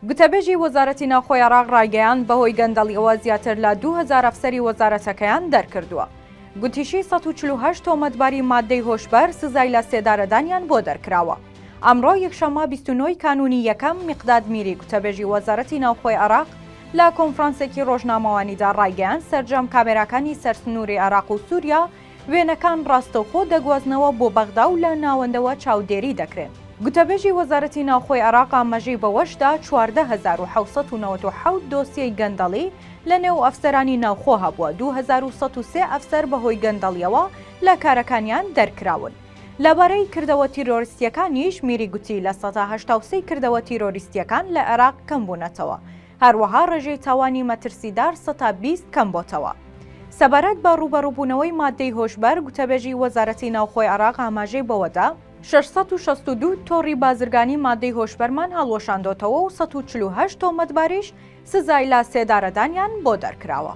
گوتەبێژی وەزارەتی ناوخۆی عێراق ڕایگەیاند بەهۆی گەندەڵیەوە زیاتر لە 2000 ئەفسەری وەزارەتەکەیان دەرکردووە. گوتیشی 148 تۆمەتباری مادەی هۆشبەر سزای لە سێدارەدانیان بۆ دەرکراوە. ئەمڕۆ یەکشەمە 29 کانونی یەکەم میقداد میری گوتەبێژی وەزارەتی ناوخۆی عێراق لە کۆنفرانسێکی ڕۆژنامەوانیدا ڕایگەیاند سەرجەم کامێراکانی سەرسنووری عێراق و سووریا وێنەکان ڕاستەوخۆ دەگوازنەوە بۆ بەغدا و لە ناوەندەوە چاودێری دەکرێن. گوتەبێژی وەزارەتی ناوخۆی عێراق ئاماژەی بەوەشدا 14797 دۆسیەی گەندەڵی لە نێو ئەفسەرانی ناوخۆ هەبووە. 2103 ئەفسەر بەهۆی گەندەڵیەوە لە کارەکانیان دەرکراون. لەبارەی کردەوە تیرۆریستیەکانیش میری گوتی لە 183 کردەوە تیرۆریستیەکان لە عێراق کەم بوونەتەوە. هەروەها ڕێژەی تاوانی مەترسیدار 120 کەم بۆتەوە. سەبارەت بە ڕوبەڕووبوونەوەی مادەی هۆشبەر گوتەبێژی وەزارەتی ناوخۆی عێراق ئاماژەی بەوەدا 662 تۆڕی بازرگانی مادەی هۆشبەرمان هەڵوەشاندۆتەوە و 148 تۆمەتباریش سزای لە سێدارەدانیان بۆ دەرکراوە.